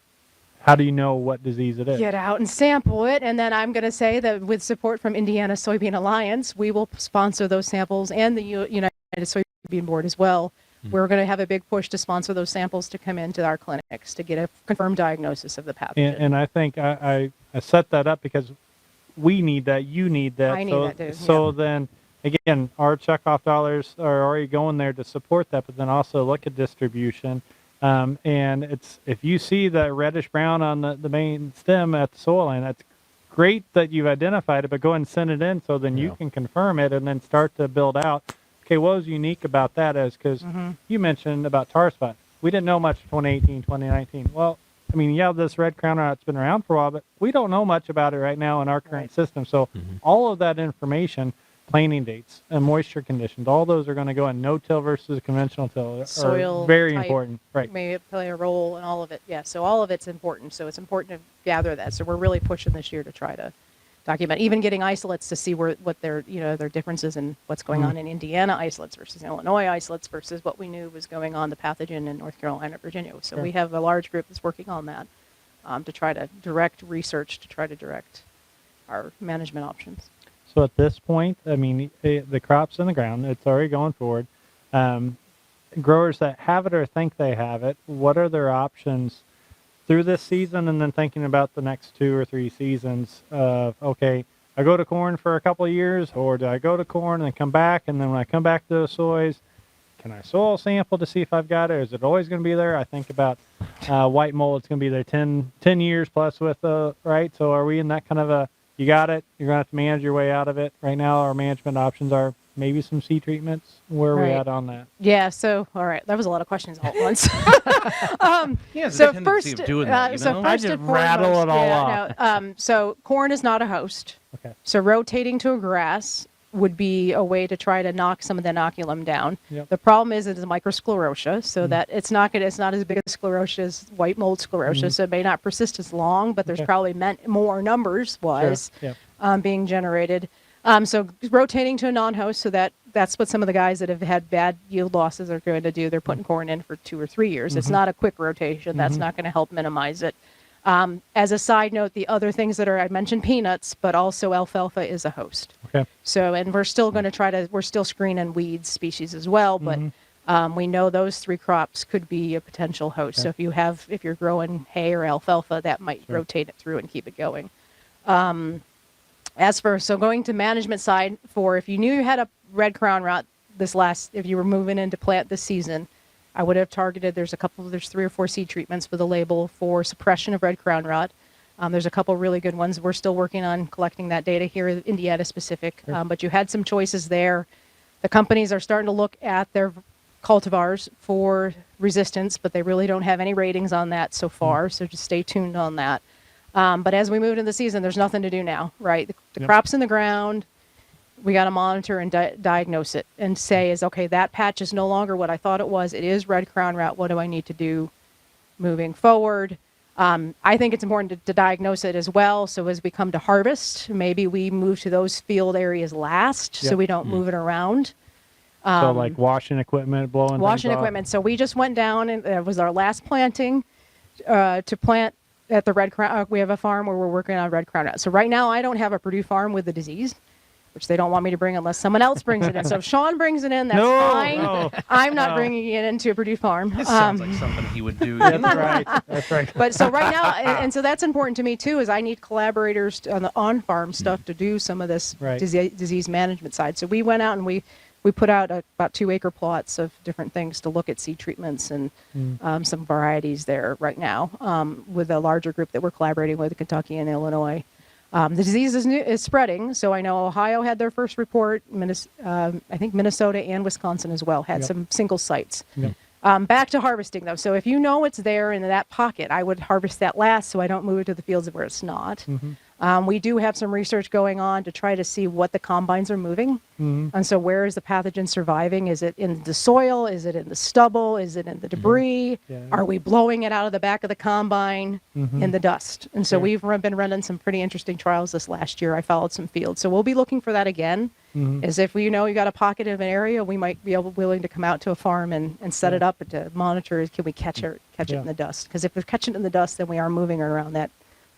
How do you know what disease it is? Get out and sample it, and then I'm going to say that with support from Indiana Soybean Alliance, we will sponsor those samples, and the United Soybean Board as well. We're going to have a big push to sponsor those samples to come into our clinics to get a confirmed diagnosis of the pathogen. And I think I set that up because we need that, you need that. I need so, that too, So yeah. then, again, our checkoff dollars are already going there to support that, but then also look at distribution. And if you see that reddish brown on the main stem at the soil line, that's great that you've identified it, but go ahead and send it in so then you can confirm it and then start to build out. Okay, what was unique about that is because you mentioned about tar spot. We didn't know much 2018, 2019. Well, I mean, this red crown rot's been around for a while, but we don't know much about it right now in our current system. So all of that information, planting dates and moisture conditions, all those are going to go in. No-till versus conventional till Soil are very type important. Right. may play a role in all of it. Yeah, so all of it's important. So it's important to gather that. So we're really pushing this year to try to document, even getting isolates to see what their differences in what's going on in Indiana isolates versus Illinois isolates versus what we knew was going on the pathogen in North Carolina, Virginia. So we have a large group that's working on that to try to direct research, to try to direct our management options. So at this point, I mean, the crop's in the ground. It's already going forward. Growers that have it or think they have it, what are their options through this season and then thinking about the next 2 or 3 seasons of, okay, I go to corn for a couple of years, or do I go to corn and then come back, and then when I come back to the soys, can I soil sample to see if I've got it, or is it always going to be there? I think about white mold, it's going to be there 10 years plus with, right? So are we in that kind of a, you got it, you're going to have to manage your way out of it. Right now, our management options are maybe some seed treatments. Where are we at on that? Yeah, so, all right, that was a lot of questions all at once. He has a So tendency first, of doing that, so know? first I just and rattle foremost, it all yeah, off. no, so corn is not a host. Okay. So rotating to a grass would be a way to try to knock some of the inoculum down. Yep. The problem is it is microsclerotia, so that it's not as big a sclerotia as white mold sclerotia, so it may not persist as long, but there's Okay. probably more numbers wise Sure. Yeah. being generated. So rotating to a non-host, so that's what some of the guys that have had bad yield losses are going to do. They're putting corn in for 2 or 3 years. It's not a quick rotation. That's not going to help minimize it. As a side note, the other things I mentioned peanuts, but also alfalfa is a host. Okay. So, and we're still going to we're still screening weeds species as well, but We know those 3 crops could be a potential host. So if you're growing hay or alfalfa, that might rotate it through and keep it going. So going to management side, for if you knew you had a red crown rot if you were moving into plant this season, I would have targeted, there's 3 or 4 seed treatments with a label for suppression of red crown rot. There's a couple really good ones. We're still working on collecting that data here, Indiana specific, but you had some choices there. The companies are starting to look at their cultivars for resistance, but they really don't have any ratings on that so far, so just stay tuned on that. But as we move into the season, there's nothing to do now, right? The crop's in the ground. We got to monitor and diagnose it and say okay, that patch is no longer what I thought it was. It is red crown rot. What do I need to do moving forward? I think it's important to diagnose it as well. So as we come to harvest, maybe we move to those field areas last so we don't move it around. So like washing equipment, blowing Washing things off. equipment. So we just went down, and it was our last planting to plant at the red crown. We have a farm where we're working on red crown rot. So right now I don't have a Purdue farm with the disease, which they don't want me to bring unless someone else brings it in. So if Shaun brings it in, that's fine. No. I'm not bringing it into a Purdue farm. This sounds like something he would do. That's right. That's right. But so right now, and so that's important to me too, is I need collaborators on the on-farm stuff to do some of this disease management side. So we went out and we put out about 2-acre plots of different things to look at seed treatments and some varieties there right now with a larger group that we're collaborating with, Kentucky and Illinois. The disease is spreading, so I know Ohio had their first report. I think Minnesota and Wisconsin as well had some single sites. Back to harvesting, though. So if you know it's there in that pocket, I would harvest that last so I don't move it to the fields where it's not. We do have some research going on to try to see what the combines are moving. And so where is the pathogen surviving? Is it in the soil? Is it in the stubble? Is it in the debris? Are we blowing it out of the back of the combine in the dust? And so we've been running some pretty interesting trials this last year. I followed some fields. So we'll be looking for that again. As if you got a pocket of an area, we might be willing to come out to a farm and set it up and to monitor, can we catch it in the dust? Because if we're catching it in the dust, then we are moving around that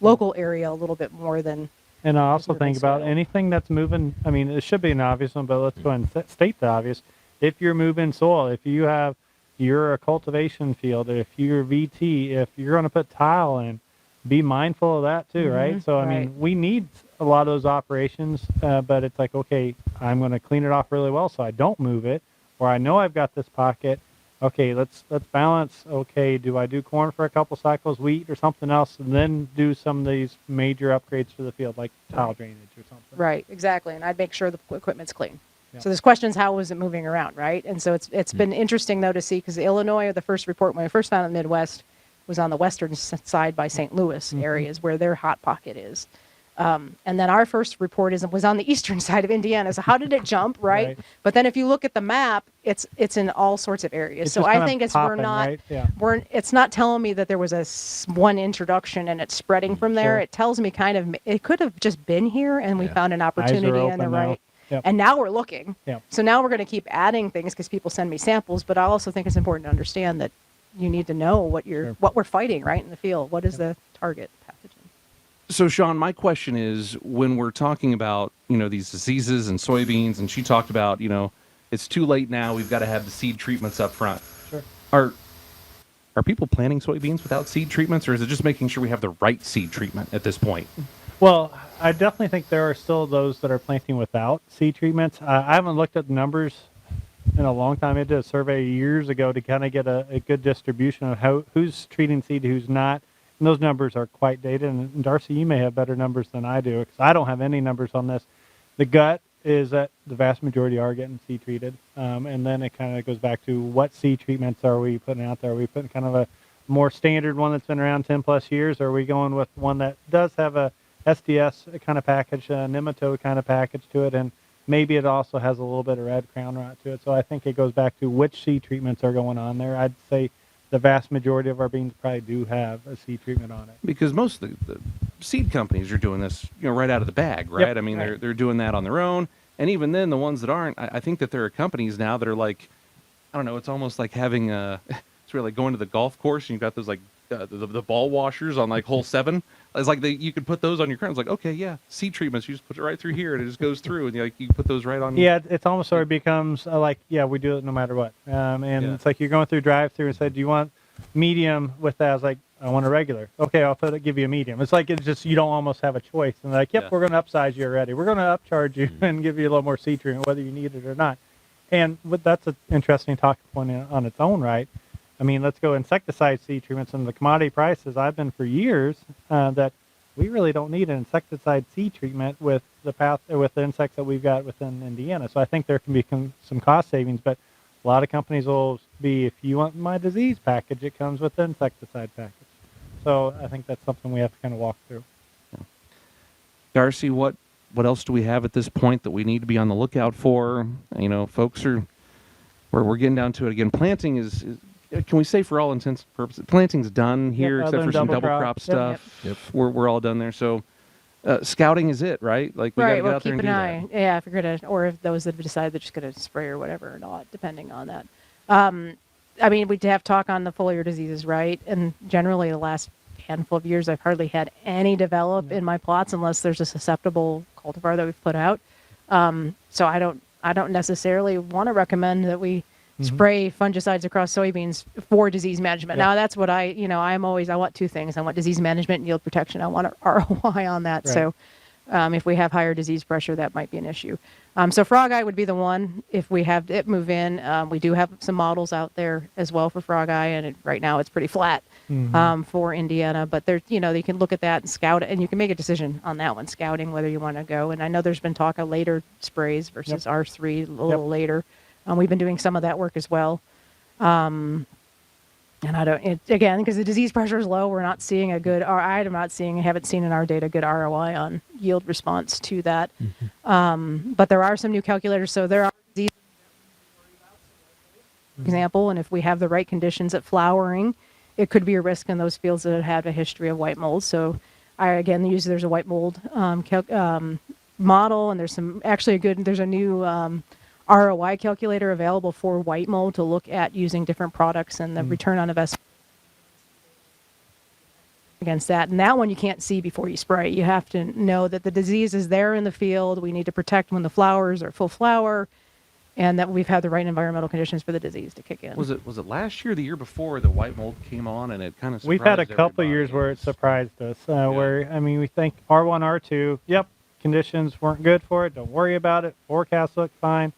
local area a little bit more than. And I also think about anything that's moving. I mean, it should be an obvious one, but let's go ahead and state the obvious. If you're moving soil, if you're a cultivation field, if you're VT, if you're going to put tile in, be mindful of that too, right? So, I mean, we need a lot of those operations, but it's like, okay, I'm going to clean it off really well so I don't move it, or I know I've got this pocket. Okay, let's balance. Okay, do I do corn for a couple cycles, wheat or something else, and then do some of these major upgrades to the field, like tile drainage or something? Right, exactly. And I'd make sure the equipment's clean. So there's questions, how was it moving around, right? And so it's been interesting, though, to see, because Illinois, the first report when I first found it in the Midwest, was on the western side by St. Louis areas where their hot pocket is. And then our first report was on the eastern side of Indiana. So how did it jump, right? But then if you look at the map, it's in all sorts of areas. So I think it's not telling me that there was one introduction and it's spreading from there. It tells me it could have just been here and we found an opportunity on the right. And now we're looking. So now we're going to keep adding things because people send me samples. But I also think it's important to understand that you need to know what we're fighting right in the field. What is the target pathogen? So, Shaun, my question is, when we're talking about, these diseases and soybeans, and she talked about, it's too late now, we've got to have the seed treatments up front. Are people planting soybeans without seed treatments, or is it just making sure we have the right seed treatment at this point? Well, I definitely think there are still those that are planting without seed treatments. I haven't looked at the numbers in a long time. I did a survey years ago to kind of get a good distribution of who's treating seed, who's not. And those numbers are quite dated. And Darcy, you may have better numbers than I do, because I don't have any numbers on this. The gut is that the vast majority are getting seed treated. And then it kind of goes back to what seed treatments are we putting out there? Are we putting kind of a more standard one that's been around 10 plus years? Or are we going with one that does have a SDS kind of package, a nematode kind of package to it? And maybe it also has a little bit of red crown rot to it. So I think it goes back to which seed treatments are going on there. I'd say the vast majority of our beans probably do have a seed treatment on it. Because most of the seed companies are doing this, right out of the bag, right? Yep. I mean, they're doing that on their own. And even then, the ones that aren't, I think that there are companies now that are like, I don't know, it's almost like having it's really like going to the golf course and you've got those like the ball washers on like hole 7. It's like you could put those on your crown. It's like, okay, yeah, seed treatments. You just put it right through here, and it just goes through, and you put those right on. Yeah, it's almost sort of becomes like, yeah, we do it no matter what. It's like you're going through drive-through and said, do you want medium with that? I was like, I want a regular. Okay, I'll give you a medium. It's like, it's just, you don't almost have a choice. And they're like, yep, we're going to upsize you already. We're going to upcharge you and give you a little more seed treatment, whether you need it or not. And that's an interesting talking point on its own right. I mean, let's go insecticide seed treatments and the commodity prices. I've been for years that we really don't need an insecticide seed treatment with the insects that we've got within Indiana. So I think there can be some cost savings, but a lot of companies will be, if you want my disease package, it comes with the insecticide package. So I think that's something we have to kind of walk through. Darcy, what else do we have at this point that we need to be on the lookout for? Folks we're getting down to it again. Planting is can we say for all intents and purposes, planting's done here, except for some double crop stuff. Yep. We're all done there. So scouting is it, right? Like we got to get out there and do that. Keep an eye. Yeah, if you're gonna, or if those that decide they're just gonna spray or whatever or not, depending on that. I mean, we have talk on the foliar diseases, right? And generally, the last handful of years, I've hardly had any develop in my plots unless there's a susceptible cultivar that we've put out. So I don't necessarily want to recommend that we spray fungicides across soybeans for disease management. Now that's what I want two things. I want disease management and yield protection. I want ROI on that. Right. So if we have higher disease pressure, that might be an issue. So frog eye would be the one if we have it move in. We do have some models out there as well for frog eye, and right now it's pretty flat for Indiana. But there, you can look at that and scout it, and you can make a decision on that one, scouting whether you want to go. And I know there's been talk of later sprays versus R3 a little later. We've been doing some of that work as well. And again, because the disease pressure is low, we're not seeing haven't seen in our data good ROI on yield response to that. But there are some new calculators. So there are diseases, for example, and if we have the right conditions at flowering, it could be a risk in those fields that have a history of white mold. So there's a white mold model, and there's a new ROI calculator available for white mold to look at using different products and the return on investment against that. And that one you can't see before you spray. You have to know that the disease is there in the field. We need to protect when the flowers are full flower, and that we've had the right environmental conditions for the disease to kick in. Was it last year or the year before the white mold came on and it kind of surprised We've had a couple everybody. of years where it surprised us, we think R1, R2, conditions weren't good for it. Don't worry about it. Forecasts look fine.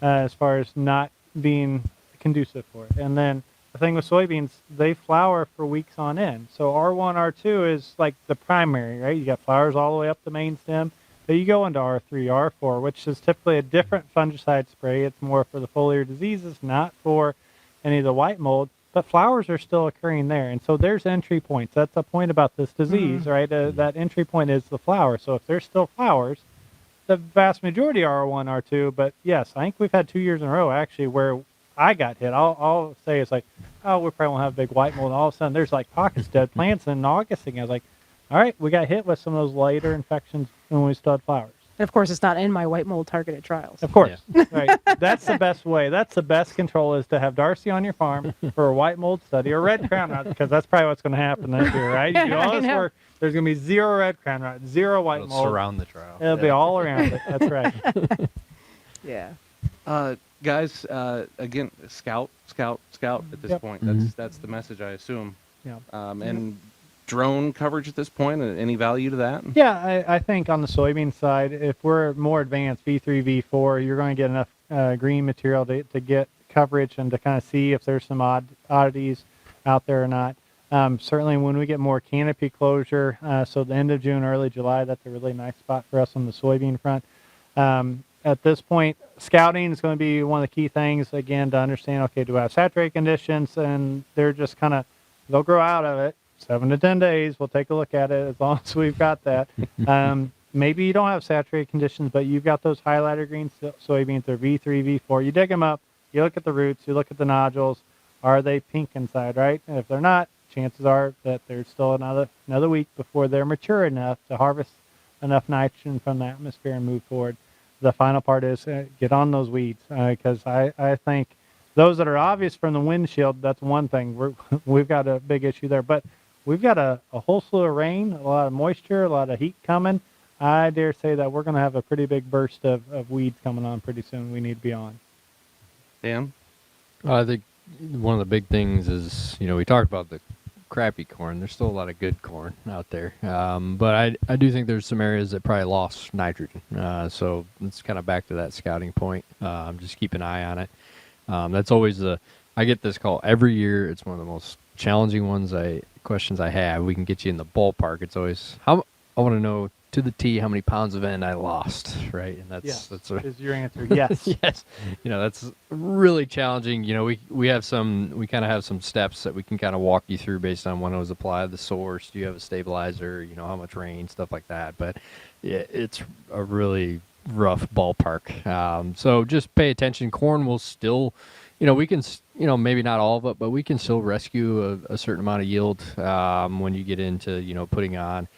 As far as not being conducive for it. And then the thing with soybeans, they flower for weeks on end. So R1, R2 is like the primary, right? You got flowers all the way up the main stem. Then you go into R3, R4, which is typically a different fungicide spray. It's more for the foliar diseases, not for any of the white mold. But flowers are still occurring there. And so there's entry points. That's the point about this disease, right? That entry point is the flower. So if there's still flowers, the vast majority are R1, R2, but yes, I think we've had 2 years in a row actually where I got hit. I'll say it's like, oh, we probably won't have big white mold. And all of a sudden there's like pockets dead plants in August. And I was like, all right, we got hit with some of those later infections when we still had flowers. And of course, it's not in my white mold targeted trials. Of course, right. That's the best way. That's the best control is to have Darcy on your farm for a white mold study or red crown rot, because that's probably what's going to happen this year, right? You do all this work. There's going to be 0 red crown rot, 0 white mold. Surround the trial. It'll be all around it. That's right. Guys, again, scout at this point. That's the message, I assume. Yeah. And drone coverage at this point, any value to that? Yeah, I think on the soybean side, if we're more advanced, V3, V4, you're going to get enough green material to get coverage and to kind of see if there's some oddities out there or not. Certainly when we get more canopy closure, so the end of June, early July, that's a really nice spot for us on the soybean front. At this point, scouting is going to be one of the key things, again, to understand, okay, do I have saturated conditions? And they're just kind of, they'll grow out of it. 7 to 10 days, we'll take a look at it as long as we've got that. Maybe you don't have saturated conditions, but you've got those highlighter green soybeans, they're V3, V4. You dig them up, you look at the roots, you look at the nodules. Are they pink inside, right? And if they're not, chances are that there's still another week before they're mature enough to harvest enough nitrogen from the atmosphere and move forward. The final part is get on those weeds, because I think those that are obvious from the windshield, that's one thing. We've got a big issue there. But we've got a whole slew of rain, a lot of moisture, a lot of heat coming. I dare say that we're going to have a pretty big burst of weeds coming on pretty soon. We need to be on. Dan? I think one of the big things is, we talked about the crappy corn. There's still a lot of good corn out there. But I do think there's some areas that probably lost nitrogen. So it's kind of back to that scouting point. Just keep an eye on it. That's always I get this call every year. It's one of the most challenging questions I have. We can get you in the ballpark. It's always, I want to know to the T how many pounds of N I lost, right? And that's is your answer. Yes. Yes. That's really challenging. We kind of have some steps that we can kind of walk you through based on when it was applied, the source, do you have a stabilizer, how much rain, stuff like that. But yeah, it's a really rough ballpark. So just pay attention. Corn will still, we can, maybe not all of it, but we can still rescue a certain amount of yield when you get into, putting on,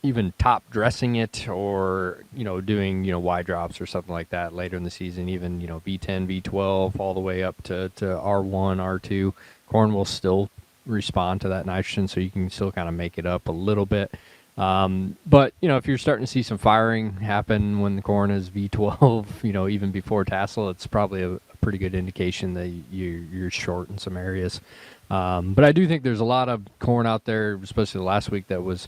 even top dressing it or, doing, Y drops or something like that later in the season, even, V10, V12, all the way up to R1, R2. Corn will still respond to that nitrogen, so you can still kind of make it up a little bit. But, if you're starting to see some firing happen when the corn is V12, even before tassel, it's probably a pretty good indication that you're short in some areas. But I do think there's a lot of corn out there, especially the last week, that was,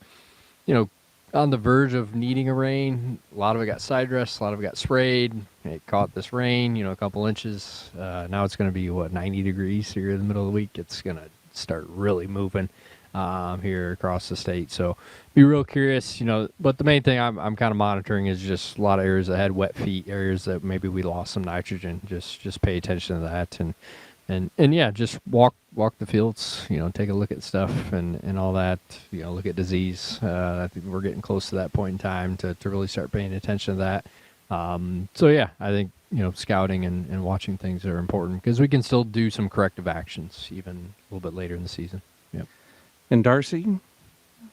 on the verge of needing a rain. A lot of it got side dressed, a lot of it got sprayed. It caught this rain, a couple inches. Now it's going to be, 90 degrees here in the middle of the week. It's going to start really moving here across the state. So be real curious, but the main thing I'm kind of monitoring is just a lot of areas that had wet feet, areas that maybe we lost some nitrogen. Just pay attention to that. And yeah, just walk the fields, take a look at stuff and all that, look at disease. I think we're getting close to that point in time to really start paying attention to that. So yeah, I think, scouting and watching things are important because we can still do some corrective actions even a little bit later in the season. Yep. And Darcy,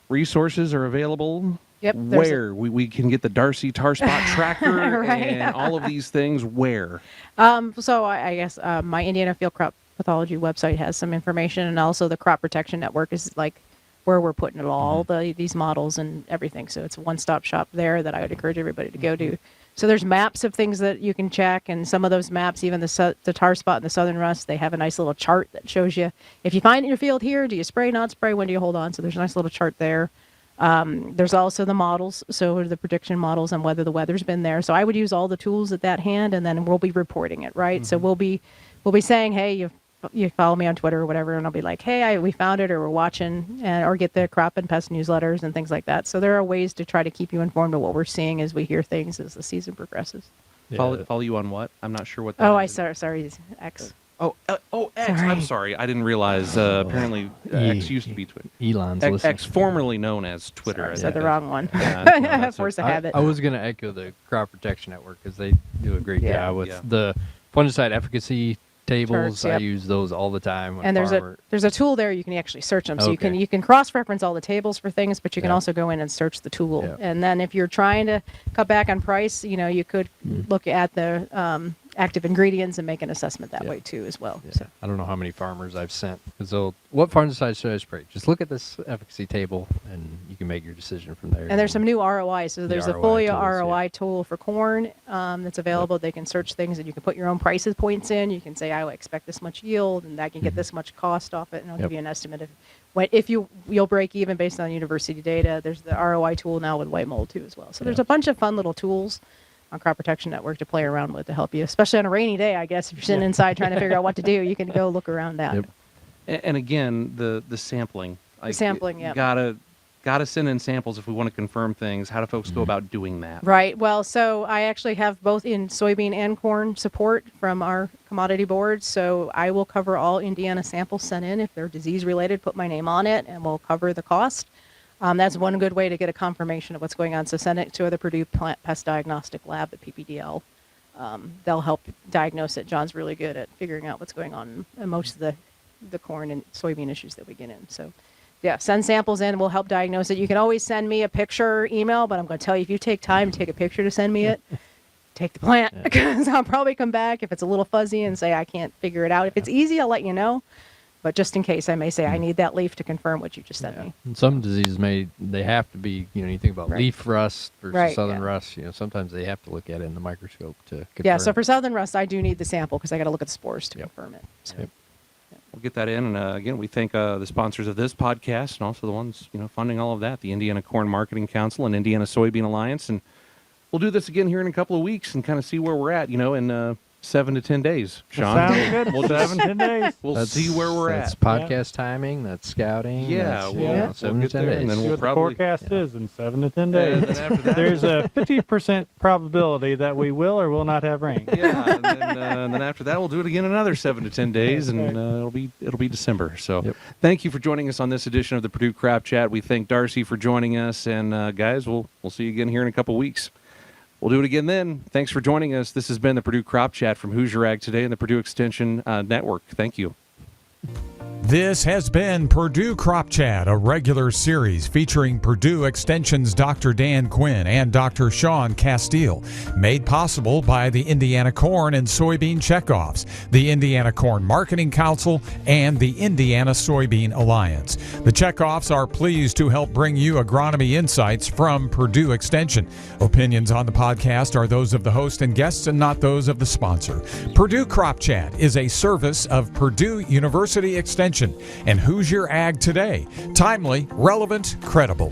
resources are available. Yep. Where we can get the Darcy Tar Spot tracker Right. and all of these things. Where? So I guess my Indiana Field Crop Pathology website has some information, and also the Crop Protection Network is like where we're putting it all, these models and everything. So it's a one-stop shop there that I would encourage everybody to go to. So there's maps of things that you can check, and some of those maps, even the tar spot and the southern rust, they have a nice little chart that shows you if you find it in your field here, do you spray, not spray, when do you hold on? So there's a nice little chart there. There's also the models, so the prediction models on whether the weather's been there. So I would use all the tools at that hand, and then we'll be reporting it, right? Mm-hmm. So we'll be saying, hey, you follow me on Twitter or whatever, and I'll be like, hey, we found it, or we're watching, or get the crop and pest newsletters and things like that. So there are ways to try to keep you informed of what we're seeing as we hear things as the season progresses. Yeah. Follow you on what? I'm not sure what that is. Sorry, X. X. Sorry. I'm sorry. I didn't realize. Apparently, X used to be Twitter. Elon's X, formerly known as Twitter. Sorry, I said the wrong one. Force of habit. I was going to echo the Crop Protection Network because they do a great job with the fungicide efficacy tables. Charts, yep. I use those all the time. And there's a tool there you can actually search them. So you can cross-reference all the tables for things, but you can also go in and search the tool. Yeah. And then if you're trying to cut back on price, you could look at the active ingredients and make an assessment that way too as well. Yeah. So I don't know how many farmers I've sent. So what fungicide should I spray? Just look at this efficacy table and you can make your decision from there. And there's some new ROI. So there's a FOIA ROI tool for corn that's available. Yep. They can search things and you can put your own prices points in. You can say, I expect this much yield and I can get this much cost off it, and it'll give you an estimate of if you'll break even based on university data. There's the ROI tool now with white mold too as well. So there's a bunch of fun little tools on Crop Protection Network to play around with to help you, especially on a rainy day, I guess. If you're sitting inside trying to figure out what to do, you can go look around that. Yep. And again, the sampling. Sampling, Gotta send in samples if we want to confirm things. How do folks go about doing that? Right. Well, so I actually have both in soybean and corn support from our commodity board. So I will cover all Indiana samples sent in. If they're disease related, put my name on it and we'll cover the cost. That's one good way to get a confirmation of what's going on. So send it to the Purdue Plant Pest Diagnostic Lab, the PPDL. They'll help diagnose it. John's really good at figuring out what's going on in most of the corn and soybean issues that we get in. So yeah, send samples in. We'll help diagnose it. You can always send me a picture email, but I'm going to tell you, if you take time to take a picture to send me it, take the plant, because I'll probably come back if it's a little fuzzy and say I can't figure it out. If it's easy, I'll let you know. But just in case, I may say I need that leaf to confirm what you just sent me. And some diseases they have to be, you think about Right. leaf rust versus Right, southern yeah. rust, sometimes they have to look at it in the microscope to confirm. Yeah, so for southern rust, I do need the sample because I got to look at the spores to Yep. confirm it. So. Yep. We'll get that in. And again, we thank the sponsors of this podcast and also the ones funding all of that, the Indiana Corn Marketing Council and Indiana Soybean Alliance. And we'll do this again here in a couple of weeks and kind of see where we're at, in 7 to 10 days. Shaun, Sounds good. We'll just- 7 10 days. we'll see where we're That's at. podcast timing, that's scouting. Yeah, that's, we'll 7 get to 10 there, days. and then See we'll what probably- the forecast is in 7 to 10 And days. then after that, There's a 50% probability that we will or will not have rain. yeah, and then after that, we'll do it again another 7 to 10 days, and it'll be December. So, Yep. thank you for joining us on this edition of the Purdue Crop Chat. We thank Darcy for joining us, and guys, we'll see you again here in a couple weeks. We'll do it again then. Thanks for joining us. This has been the Purdue Crop Chat from Hoosier Ag Today and the Purdue Extension Network. Thank you. This has been Purdue Crop Chat, a regular series featuring Purdue Extension's Dr. Dan Quinn and Dr. Shaun Castile, made possible by the Indiana Corn and Soybean Checkoffs, the Indiana Corn Marketing Council, and the Indiana Soybean Alliance. The Checkoffs are pleased to help bring you agronomy insights from Purdue Extension. Opinions on the podcast are those of the host and guests and not those of the sponsor. Purdue Crop Chat is a service of Purdue University Extension and Hoosier Ag Today. Timely, relevant, credible.